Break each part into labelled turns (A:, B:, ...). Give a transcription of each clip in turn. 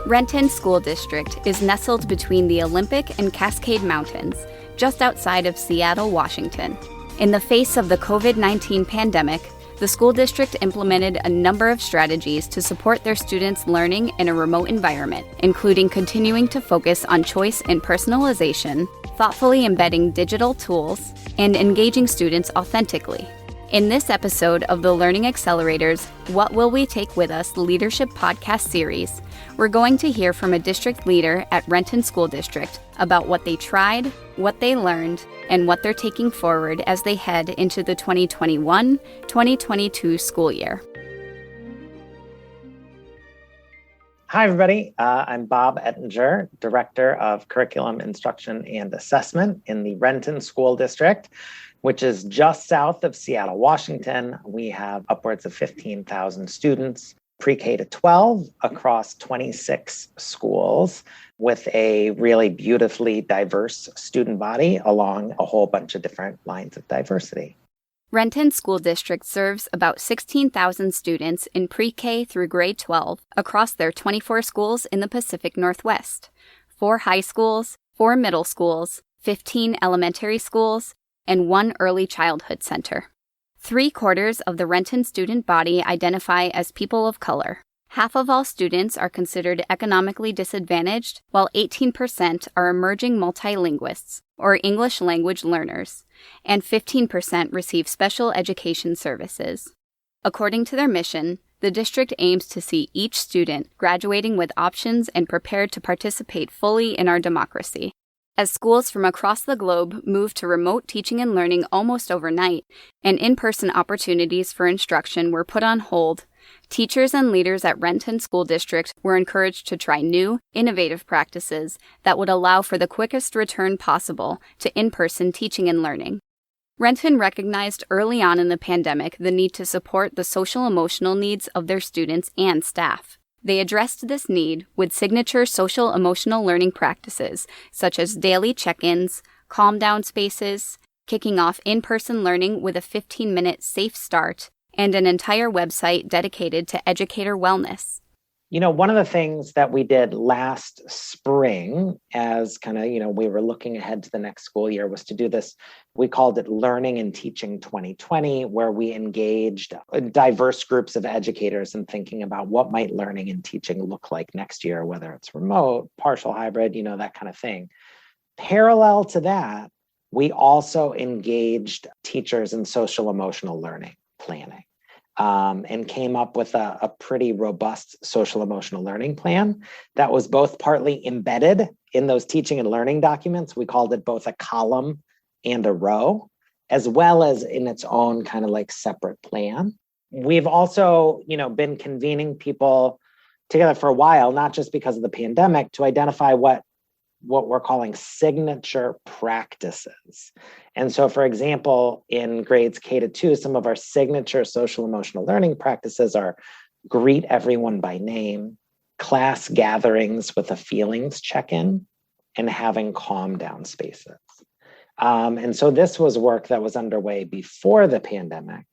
A: Renton School District is nestled between the Olympic and Cascade Mountains, just outside of Seattle, Washington. In the face of the COVID-19 pandemic, the school district implemented a number of strategies to support their students' learning in a remote environment, including continuing to focus on choice and personalization, thoughtfully embedding digital tools, and engaging students authentically. In this episode of the Learning Accelerators What Will We Take With Us Leadership Podcast series, we're going to hear from a district leader at Renton School District about what they tried, what they learned, and what they're taking forward as they head into the 2021-2022 school year.
B: Hi, everybody. I'm Bob Ettinger, Director of Curriculum Instruction and Assessment in the Renton School District, which is just south of Seattle, Washington. We have upwards of 15,000 students, pre-K to 12, across 26 schools, with a really beautifully diverse student body along a whole bunch of different lines of diversity.
A: Renton School District serves about 16,000 students in pre-K through grade 12 across their 24 schools in the Pacific Northwest, 4 high schools, 4 middle schools, 15 elementary schools, and 1 early childhood center. 3/4 of the Renton student body identify as people of color. Half of all students are considered economically disadvantaged, while 18% are emerging multilinguists, or English language learners, and 15% receive special education services. According to their mission, the district aims to see each student graduating with options and prepared to participate fully in our democracy. As schools from across the globe moved to remote teaching and learning almost overnight, and in-person opportunities for instruction were put on hold, teachers and leaders at Renton School District were encouraged to try new, innovative practices that would allow for the quickest return possible to in-person teaching and learning. Renton recognized early on in the pandemic the need to support the social-emotional needs of their students and staff. They addressed this need with signature social-emotional learning practices, such as daily check-ins, calm-down spaces, kicking off in-person learning with a 15-minute safe start, and an entire website dedicated to educator wellness.
B: You know, one of the things that we did last spring as we were looking ahead to the next school year was to do this. We called it Learning and Teaching 2020, where we engaged diverse groups of educators in thinking about what might learning and teaching look like next year, whether it's remote, partial hybrid, that kind of thing. Parallel to that, we also engaged teachers in social emotional learning planning. And came up with a pretty robust social emotional learning plan that was both partly embedded in those teaching and learning documents. We called it both a column and a row, as well as in its own kind of like separate plan. We've also, been convening people together for a while, not just because of the pandemic, to identify what we're calling signature practices. And so, for example, in grades K to 2, some of our signature social emotional learning practices are greet everyone by name, class gatherings with a feelings check-in, and having calm down spaces. And so this was work that was underway before the pandemic.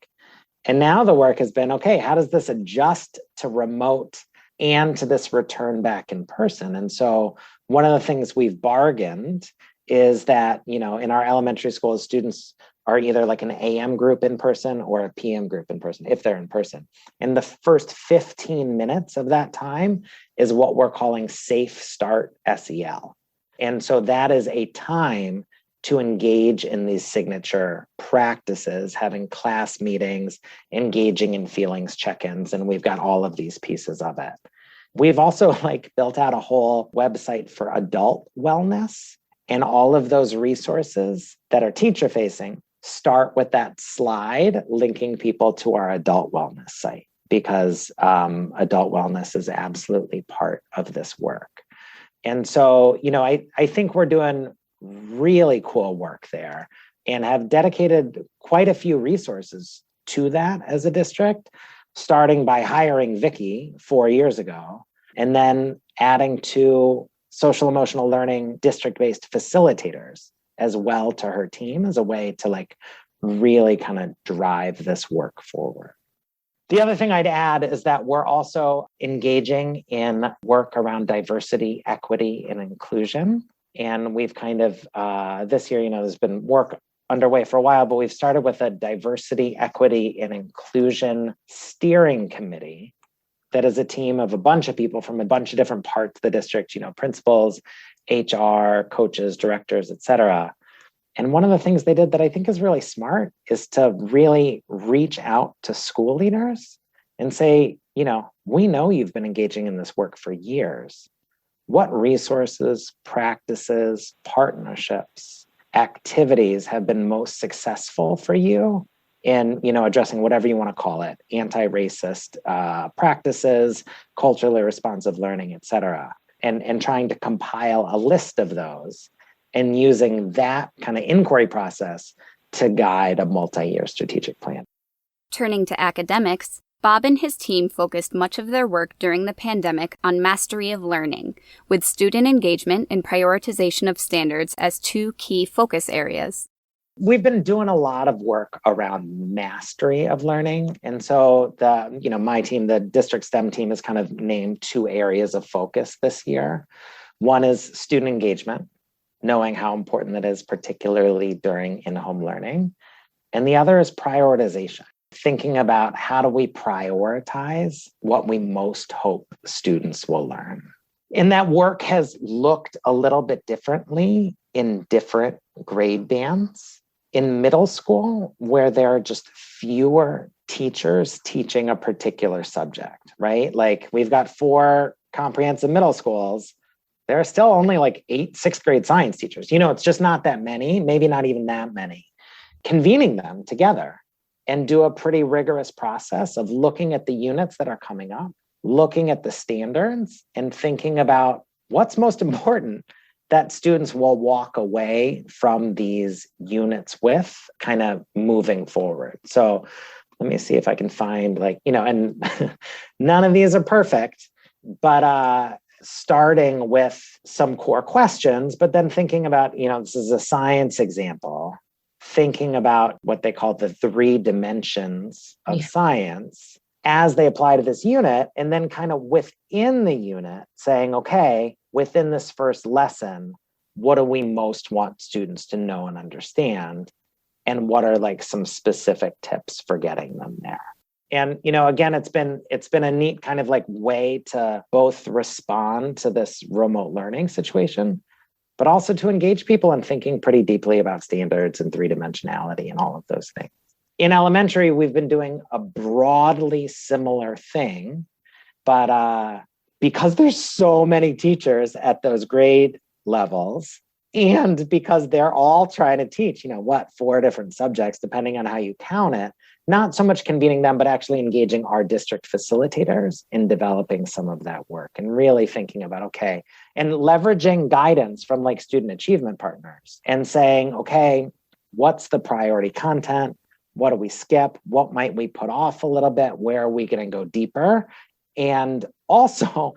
B: And now the work has been, okay, how does this adjust to remote and to this return back in person? And so one of the things we've bargained is that, in our elementary schools, students are either like an AM group in person or a PM group in person, if they're in person. And the first 15 minutes of that time is what we're calling Safe Start SEL. And so that is a time to engage in these signature practices, having class meetings, engaging in feelings check-ins, and we've got all of these pieces of it. We've also built out a whole website for adult wellness, and all of those resources that are teacher facing start with that slide linking people to our adult wellness site, because adult wellness is absolutely part of this work. And so, I think we're doing really cool work there and have dedicated quite a few resources to that as a district, starting by hiring Vicki 4 years ago, and then adding 2 social emotional learning district-based facilitators as well to her team as a way to really kind of drive this work forward. The other thing I'd add is that we're also engaging in work around diversity, equity, and inclusion. And we've kind of, this year, there's been work underway for a while, but we've started with a diversity, equity, and inclusion steering committee that is a team of a bunch of people from a bunch of different parts of the district, principals, HR, coaches, directors, et cetera. And one of the things they did that I think is really smart is to really reach out to school leaders and say, we know you've been engaging in this work for years. What resources, practices, partnerships, activities have been most successful for you in, addressing whatever you want to call it, anti-racist practices, culturally responsive learning, et cetera, and trying to compile a list of those and using that kind of inquiry process to guide a multi-year strategic plan.
A: Turning to academics, Bob and his team focused much of their work during the pandemic on mastery of learning, with student engagement and prioritization of standards as two key focus areas.
B: We've been doing a lot of work around mastery of learning. And so my team, the district STEM team, has kind of named two areas of focus this year. One is student engagement, knowing how important that is, particularly during in-home learning. And the other is prioritization, thinking about how do we prioritize what we most hope students will learn. And that work has looked a little bit differently in different grade bands. In middle school, where there are just fewer teachers teaching a particular subject, right? Like we've got 4 comprehensive middle schools. There are still only like 8 sixth grade science teachers. It's just not that many, maybe not even that many. Convening them together and do a pretty rigorous process of looking at the units that are coming up, looking at the standards and thinking about what's most important that students will walk away from these units with kind of moving forward. So let me see if I can find and none of these are perfect, but starting with some core questions, but then thinking about, this is a science example, thinking about what they call the 3 dimensions of science as they apply to this unit, and then kind of within the unit saying, okay, within this first lesson, what do we most want students to know and understand? And what are some specific tips for getting them there? And, again, it's been a neat kind of way to both respond to this remote learning situation, but also to engage people in thinking pretty deeply about standards and 3-dimensionality and all of those things. In elementary, we've been doing a broadly similar thing, but because there's so many teachers at those grade levels, and because they're all trying to teach, 4 different subjects, depending on how you count it, not so much convening them, but actually engaging our district facilitators in developing some of that work and really thinking about, okay, and leveraging guidance from student achievement partners and saying, okay, what's the priority content? What do we skip? What might we put off a little bit? Where are we going to go deeper? And also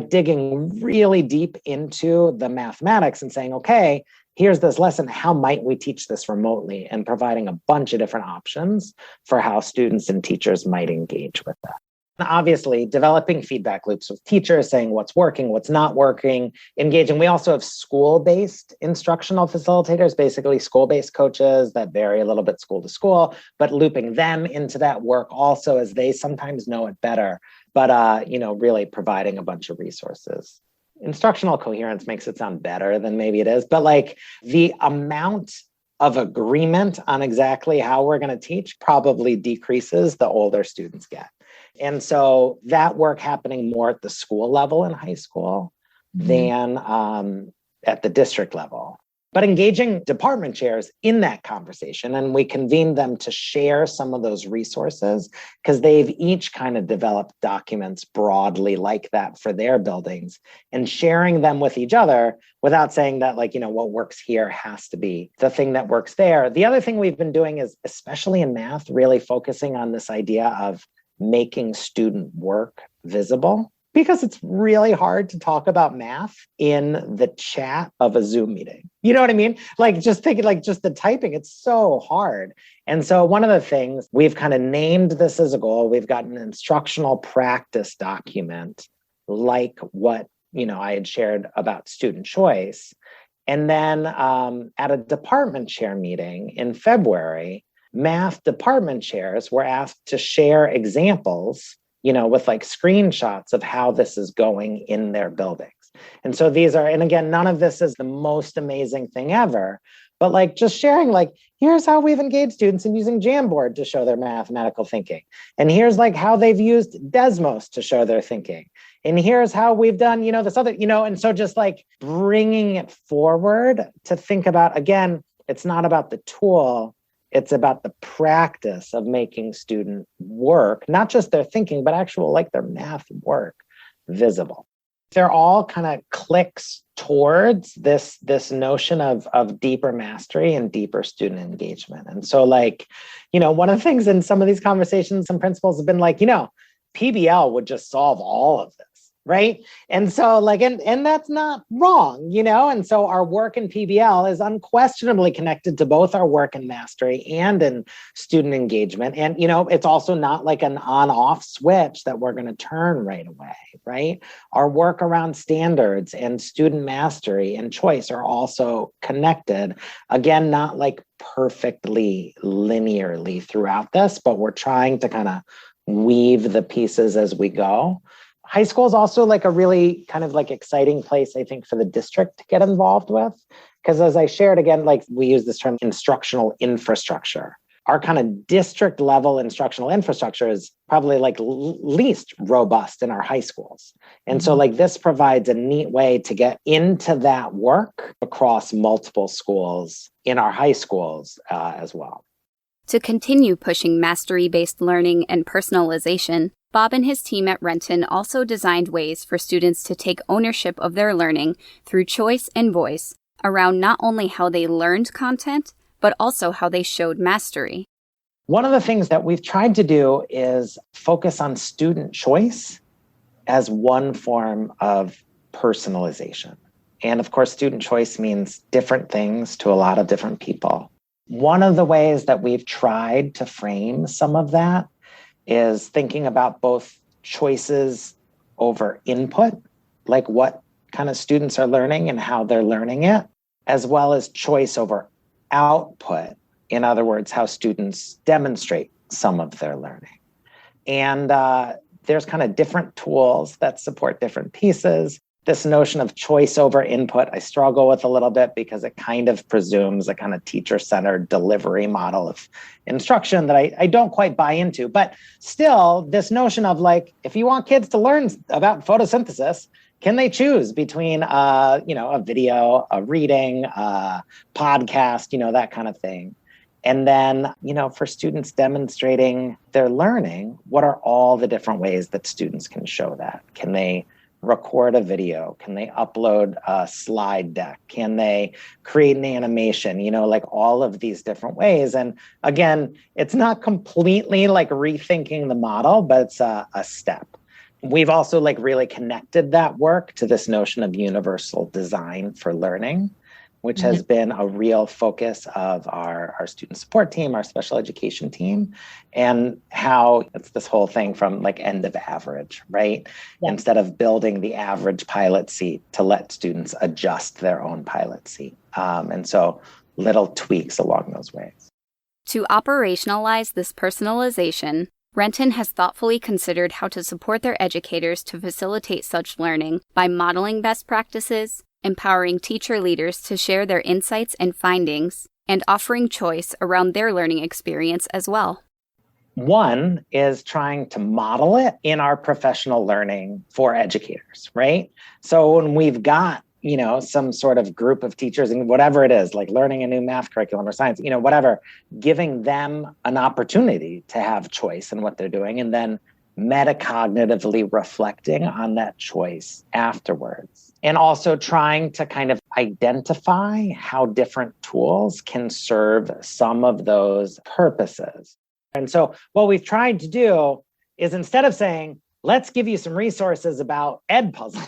B: digging really deep into the mathematics and saying, okay, here's this lesson. How might we teach this remotely? And providing a bunch of different options for how students and teachers might engage with that. Obviously, developing feedback loops with teachers, saying what's working, what's not working, engaging. We also have school-based instructional facilitators, basically school-based coaches that vary a little bit school to school, but looping them into that work also as they sometimes know it better, but really providing a bunch of resources. Instructional coherence makes it sound better than maybe it is, but the amount of agreement on exactly how we're going to teach probably decreases the older students get. And so that work happening more at the school level in high school than at the district level. But engaging department chairs in that conversation, and we convened them to share some of those resources because they've each kind of developed documents broadly like that for their buildings, and sharing them with each other without saying that what works here has to be the thing that works there. The other thing we've been doing is, especially in math, really focusing on this idea of making student work visible. because it's really hard to talk about math in the chat of a Zoom meeting. You know what I mean? Like just thinking like just the typing, it's so hard. And so one of the things we've kind of named this as a goal, we've got an instructional practice document like what, I had shared about student choice. And then at a department chair meeting in February, math department chairs were asked to share examples, with like screenshots of how this is going in their buildings. And so these are, and again, none of this is the most amazing thing ever, but like just sharing, like, here's how we've engaged students in using Jamboard to show their mathematical thinking. And here's like how they've used Desmos to show their thinking. And here's how we've done, this other, and so just like bringing it forward to think about, again, it's not about the tool, it's about the practice of making student work, not just their thinking, but actual like their math work visible. They're all kind of clicks towards this notion of deeper mastery and deeper student engagement. And so like, one of the things in some of these conversations, some principals have been like, PBL would just solve all of this. Right. And so like, and that's not wrong, and so our work in PBL is unquestionably connected to both our work in mastery and in student engagement. And, it's also not like an on-off switch that we're going to turn right away. Right. Our work around standards and student mastery and choice are also connected. Again, not like perfectly linearly throughout this, but we're trying to kind of weave the pieces as we go. High school is also like a really kind of like exciting place, I think, for the district to get involved with. Because as I shared, again, like we use this term instructional infrastructure. Our kind of district level instructional infrastructure is probably like least robust in our high schools. And so like this provides a neat way to get into that work across multiple schools in our high schools as well.
A: To continue pushing mastery-based learning and personalization, Bob and his team at Renton also designed ways for students to take ownership of their learning through choice and voice around not only how they learned content, but also how they showed mastery.
B: One of the things that we've tried to do is focus on student choice as one form of personalization. And of course, student choice means different things to a lot of different people. One of the ways that we've tried to frame some of that is thinking about both choices over input, like what kind of students are learning and how they're learning it, as well as choice over output. In other words, how students demonstrate some of their learning. And there's kind of different tools that support different pieces. This notion of choice over input, I struggle with a little bit because it kind of presumes a kind of teacher-centered delivery model of instruction that I don't quite buy into. But still, this notion of like, if you want kids to learn about photosynthesis, can they choose between, a video, a reading, a podcast, that kind of thing? And then, for students demonstrating their learning, what are all the different ways that students can show that? Can they record a video? Can they upload a slide deck? Can they create an animation? Like all of these different ways. And again, it's not completely like rethinking the model, but it's a step. We've also like really connected that work to this notion of universal design for learning, which has been a real focus of our student support team, our special education team, and how it's this whole thing from like end of average, right? Yeah. Instead of building the average pilot seat to let students adjust their own pilot seat. And so little tweaks along those ways.
A: To operationalize this personalization, Renton has thoughtfully considered how to support their educators to facilitate such learning by modeling best practices, empowering teacher leaders to share their insights and findings, and offering choice around their learning experience as well.
B: One is trying to model it in our professional learning for educators, right? So when we've got, some sort of group of teachers and whatever it is, like learning a new math curriculum or science, whatever, giving them an opportunity to have choice in what they're doing, and then metacognitively reflecting on that choice afterwards. And also trying to kind of identify how different tools can serve some of those purposes. And so what we've tried to do is, instead of saying, let's give you some resources about Edpuzzle.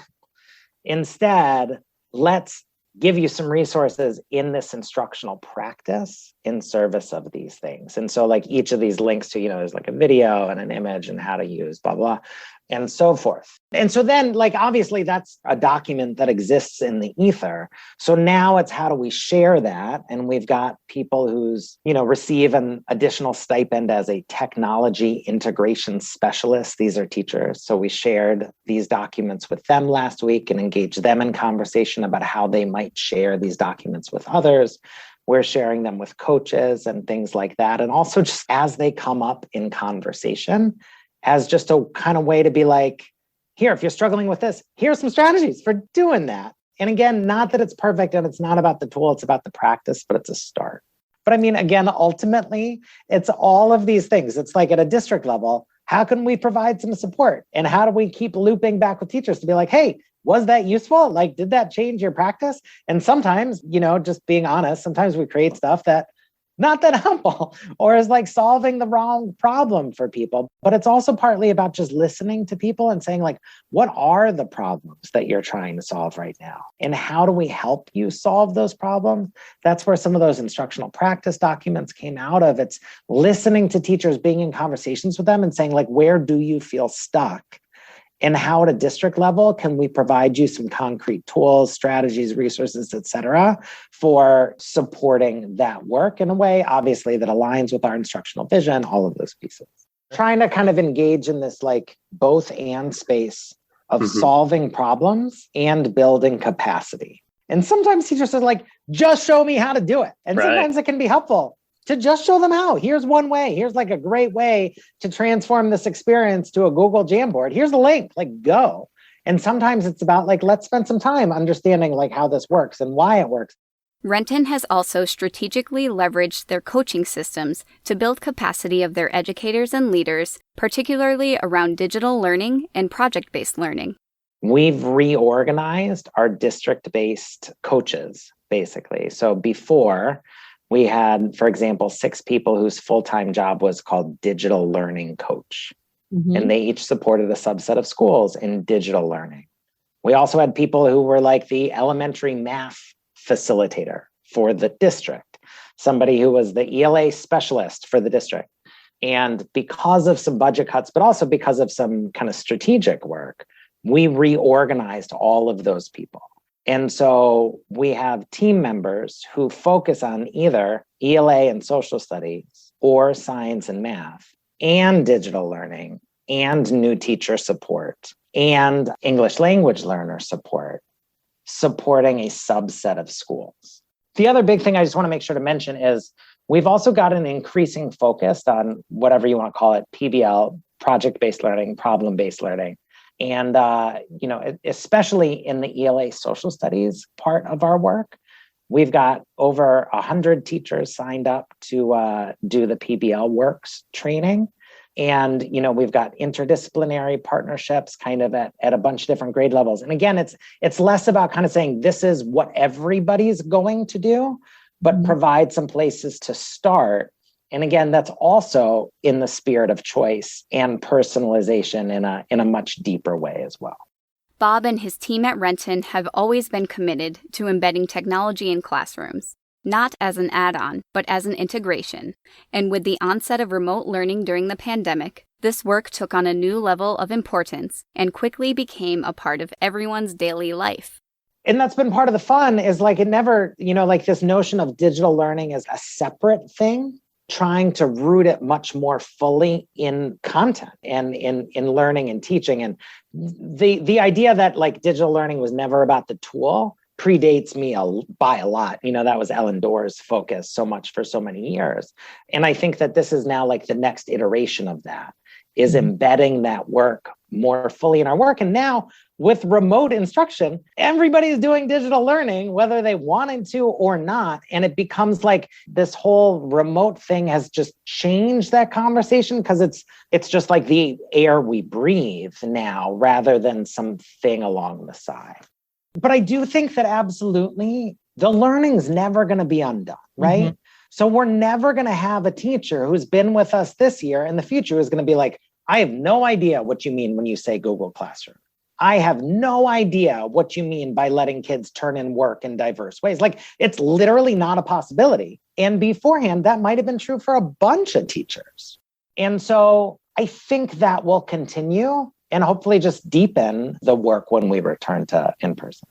B: Instead, let's give you some resources in this instructional practice in service of these things. And so like each of these links to, there's like a video and an image and how to use blah, blah, and so forth. And so then like, obviously that's a document that exists in the ether. So now it's how do we share that? And we've got people who's, receive an additional stipend as a technology integration specialist. These are teachers. So we shared these documents with them last week and engaged them in conversation about how they might share these documents with others. We're sharing them with coaches and things like that. And also just as they come up in conversation, as just a kind of way to be like, here, if you're struggling with this, here's some strategies for doing that. And again, not that it's perfect and it's not about the tool, it's about the practice, but it's a start. But I mean, again, ultimately, it's all of these things. It's like at a district level, how can we provide some support? And how do we keep looping back with teachers to be like, hey, was that useful? Like, did that change your practice? And sometimes, just being honest, sometimes we create stuff that not that helpful or is like solving the wrong problem for people. But it's also partly about just listening to people and saying like, what are the problems that you're trying to solve right now? And how do we help you solve those problems? That's where some of those instructional practice documents came out of. It's listening to teachers, being in conversations with them and saying like, where do you feel stuck? And how at a district level can we provide you some concrete tools, strategies, resources, et cetera, for supporting that work in a way, obviously, that aligns with our instructional vision, all of those pieces. Trying to kind of engage in this like both and space of solving problems and building capacity. And sometimes teachers are like, just show me how to do it. And sometimes it can be helpful to just show them how. Here's one way. Here's like a great way to transform this experience to a Google Jamboard. Here's the link, like go. And sometimes it's about like, let's spend some time understanding like how this works and why it works.
A: Renton has also strategically leveraged their coaching systems to build capacity of their educators and leaders, particularly around digital learning and project-based learning.
B: We've reorganized our district-based coaches, basically. So before, we had, for example, 6 people whose full-time job was called digital learning coach. And they each supported a subset of schools in digital learning. We also had people who were like the elementary math facilitator for the district, somebody who was the ELA specialist for the district. And because of some budget cuts, but also because of some kind of strategic work, we reorganized all of those people. And so we have team members who focus on either ELA and social studies or science and math and digital learning and new teacher support and English language learner support, supporting a subset of schools. The other big thing I just want to make sure to mention is we've also got an increasing focus on whatever you want to call it, PBL, project-based learning, problem-based learning. And, especially in the ELA social studies part of our work, we've got over 100 teachers signed up to do the PBL Works training. And, we've got interdisciplinary partnerships kind of at a bunch of different grade levels. And again, it's less about kind of saying this is what everybody's going to do, but provide some places to start. And again, that's also in the spirit of choice and personalization in a much deeper way as well.
A: Bob and his team at Renton have always been committed to embedding technology in classrooms, not as an add-on, but as an integration. And with the onset of remote learning during the pandemic, this work took on a new level of importance and quickly became a part of everyone's daily life.
B: And that's been part of the fun is like it never, like this notion of digital learning as a separate thing, trying to root it much more fully in content and in learning and teaching. And the idea that like digital learning was never about the tool predates me by a lot. That was Ellen Doerr's focus so much for so many years. And I think that this is now like the next iteration of that is embedding that work more fully in our work. And now with remote instruction, everybody's doing digital learning, whether they wanted to or not. And it becomes like this whole remote thing has just changed that conversation because it's just like the air we breathe now rather than something along the side. But I do think that absolutely the learning's never going to be undone, right? So we're never going to have a teacher who's been with us this year in the future who's going to be like, I have no idea what you mean when you say Google Classroom. I have no idea what you mean by letting kids turn in work in diverse ways. Like, it's literally not a possibility. And beforehand, that might have been true for a bunch of teachers. And so I think that will continue and hopefully just deepen the work when we return to in-person.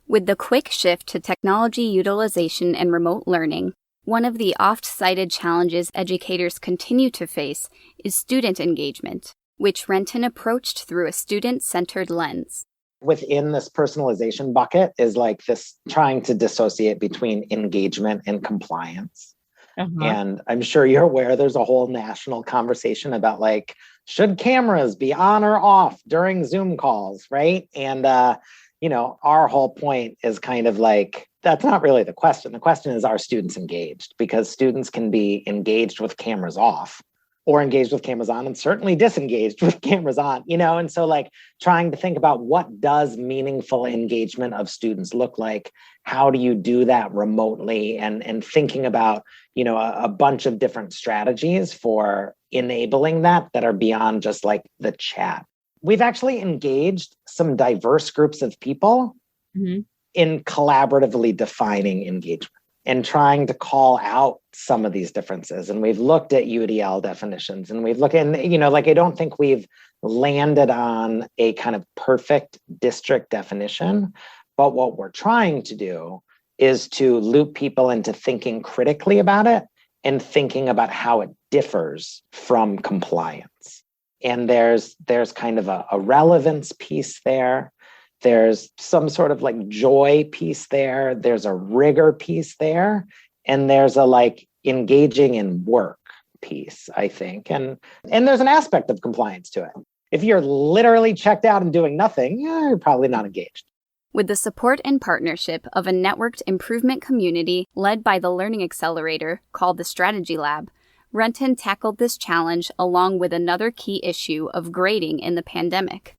A: With the quick shift to technology utilization and remote learning, one of the oft-cited challenges educators continue to face is student engagement, which Renton approached through a student-centered lens.
B: Within this personalization bucket is like this trying to dissociate between engagement and compliance. And I'm sure you're aware there's a whole national conversation about like, should cameras be on or off during Zoom calls, right? And, our whole point is kind of like, that's not really the question. The question is, are students engaged? Because students can be engaged with cameras off or engaged with cameras on, and certainly disengaged with cameras on, and so like trying to think about what does meaningful engagement of students look like? How do you do that remotely? And thinking about, a bunch of different strategies for enabling that are beyond just like the chat. We've actually engaged some diverse groups of people in collaboratively defining engagement and trying to call out some of these differences. And we've looked at UDL definitions, and we've looked at, I don't think we've landed on a kind of perfect district definition, but what we're trying to do is to loop people into thinking critically about it and thinking about how it differs from compliance. And there's kind of a relevance piece there. There's some sort of like joy piece there. There's a rigor piece there. And there's a like engaging in work piece, I think. And there's an aspect of compliance to it. If you're literally checked out and doing nothing, you're probably not engaged.
A: With the support and partnership of a networked improvement community led by the Learning Accelerator called the Strategy Lab, Renton tackled this challenge along with another key issue of grading in the pandemic.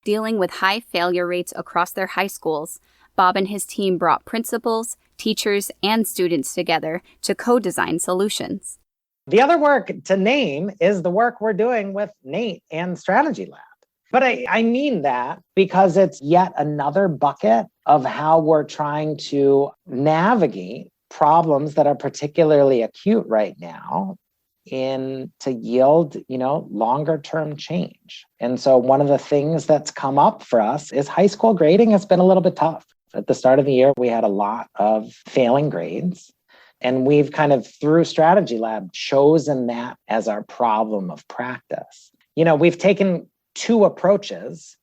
A: Dealing with high failure rates across their high schools, Bob and his team brought principals, teachers, and students together to co-design solutions.
B: The other work to name is the work we're doing with Nate and Strategy Lab. But I mean that because it's yet another bucket of how we're trying to navigate problems that are particularly acute right now to yield, longer term change. And so one of the things that's come up for us is high school grading has been a little bit tough. At the start of the year, we had a lot of failing grades. And we've kind of, through Strategy Lab, chosen that as our problem of practice. We've taken two approaches,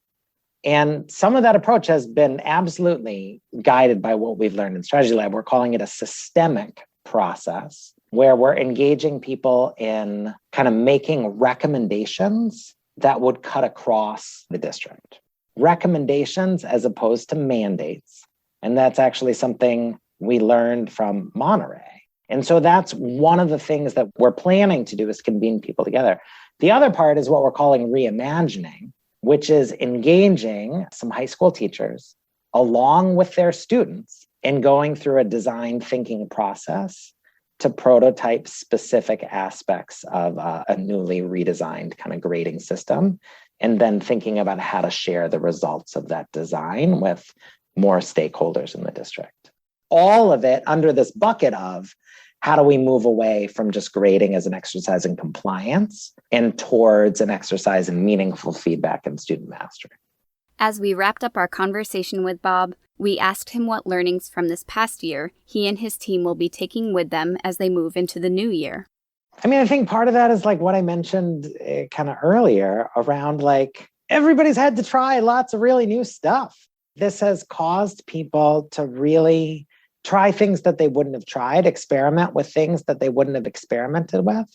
B: and some of that approach has been absolutely guided by what we've learned in Strategy Lab. We're calling it a systemic process, where we're engaging people in kind of making recommendations that would cut across the district. Recommendations as opposed to mandates. And that's actually something we learned from Monterey. And so that's one of the things that we're planning to do, is convene people together. The other part is what we're calling reimagining, which is engaging some high school teachers along with their students and going through a design thinking process to prototype specific aspects of a newly redesigned kind of grading system, and then thinking about how to share the results of that design with more stakeholders in the district. All of it under this bucket of how do we move away from just grading as an exercise in compliance and towards an exercise in meaningful feedback and student mastery.
A: As we wrapped up our conversation with Bob, we asked him what learnings from this past year he and his team will be taking with them as they move into the new year.
B: I think part of that is like what I mentioned kind of earlier around like everybody's had to try lots of really new stuff. This has caused people to really try things that they wouldn't have tried, experiment with things that they wouldn't have experimented with.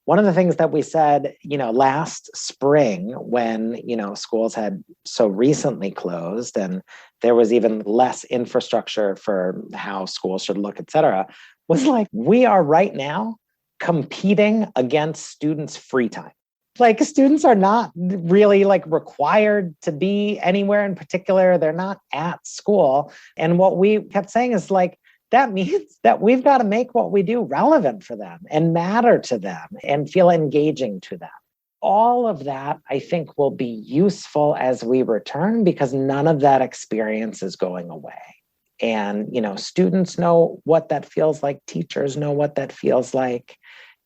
B: One of the things that we said, last spring when, schools had so recently closed and there was even less infrastructure for how schools should look, et cetera, was like, we are right now competing against students' free time. Like, students are not really like required to be anywhere in particular. They're not at school. And what we kept saying is like, that means that we've got to make what we do relevant for them and matter to them and feel engaging to them. all of that, I think, will be useful as we return because none of that experience is going away. And, students know what that feels like. Teachers know what that feels like.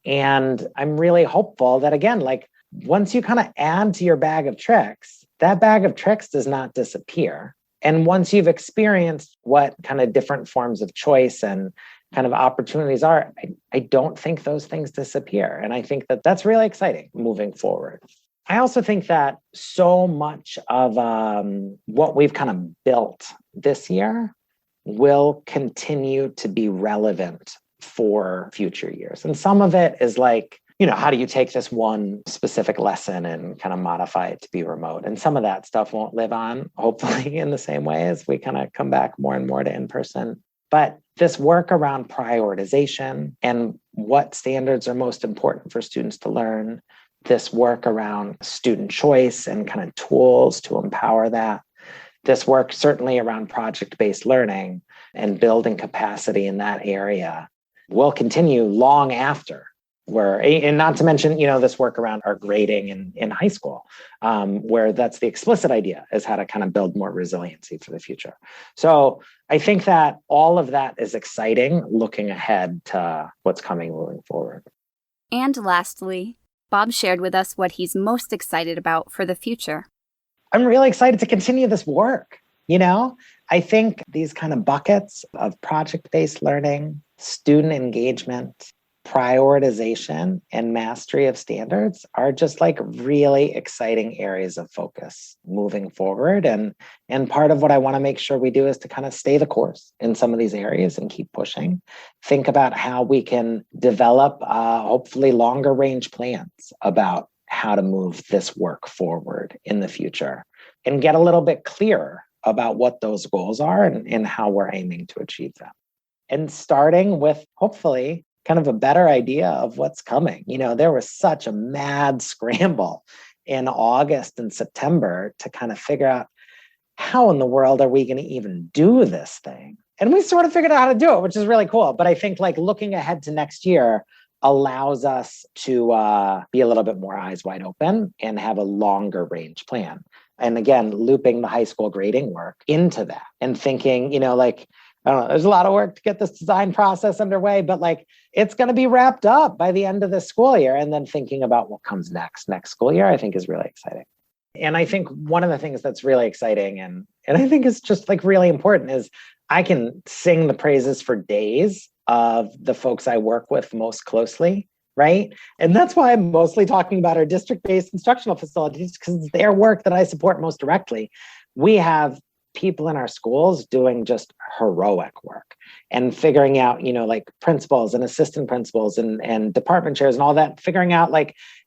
B: And I'm really hopeful that, again, like once you kind of add to your bag of tricks, that bag of tricks does not disappear. And once you've experienced what kind of different forms of choice and kind of opportunities are, I don't think those things disappear. And I think that that's really exciting moving forward. I also think that so much of what we've kind of built this year will continue to be relevant for future years. And some of it is like, how do you take this one specific lesson and kind of modify it to be remote? And some of that stuff won't live on, hopefully, in the same way as we kind of come back more and more to in-person. But this work around prioritization and what standards are most important for students to learn, this work around student choice and kind of tools to empower that, this work certainly around project-based learning and building capacity in that area will continue long after and not to mention, this work around our grading in high school, where that's the explicit idea is how to kind of build more resiliency for the future. So I think that all of that is exciting looking ahead to what's coming moving forward.
A: And lastly, Bob shared with us what he's most excited about for the future.
B: I'm really excited to continue this work. I think these kind of buckets of project-based learning, student engagement, prioritization, and mastery of standards are just like really exciting areas of focus moving forward. And part of what I want to make sure we do is to kind of stay the course in some of these areas and keep pushing. Think about how we can develop hopefully longer range plans about how to move this work forward in the future and get a little bit clearer about what those goals are and how we're aiming to achieve them. And starting with hopefully kind of a better idea of what's coming. There was such a mad scramble in August and September to kind of figure out how in the world are we going to even do this thing? And we sort of figured out how to do it, which is really cool. But I think like looking ahead to next year allows us to be a little bit more eyes wide open and have a longer range plan. And again, looping the high school grading work into that and thinking, I don't know, there's a lot of work to get this design process underway, but it's going to be wrapped up by the end of the school year. And then thinking about what comes next school year, I think is really exciting. And I think one of the things that's really exciting and I think is just really important is I can sing the praises for days of the folks I work with most closely, right? And that's why I'm mostly talking about our district-based instructional facilities because it's their work that I support most directly. We have people in our schools doing just heroic work and figuring out, principals and assistant principals and department chairs and all that, figuring out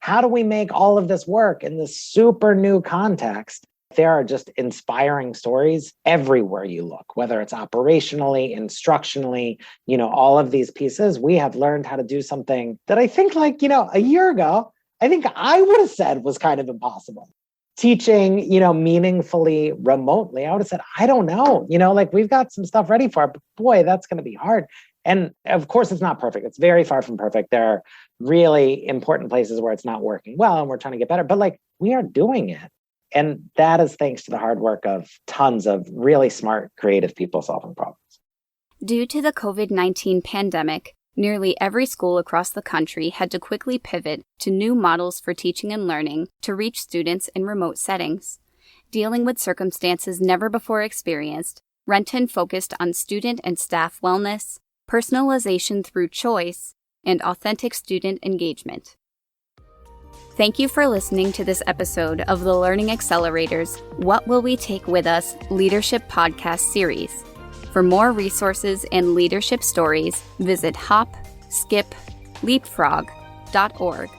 B: how do we make all of this work in this super new context? There are just inspiring stories everywhere you look, whether it's operationally, instructionally, all of these pieces. We have learned how to do something that I think a year ago, I think I would have said was kind of impossible. Teaching, meaningfully remotely, I would have said, I don't know, we've got some stuff ready for it, but boy, that's going to be hard. And of course, it's not perfect. It's very far from perfect. There are really important places where it's not working well, and we're trying to get better, but we are doing it. And that is thanks to the hard work of tons of really smart, creative people solving problems.
A: Due to the COVID-19 pandemic, nearly every school across the country had to quickly pivot to new models for teaching and learning to reach students in remote settings. Dealing with circumstances never before experienced, Renton focused on student and staff wellness, personalization through choice, and authentic student engagement. Thank you for listening to this episode of the Learning Accelerators What Will We Take With Us Leadership Podcast series. For more resources and leadership stories, visit hopskipleapfrog.org.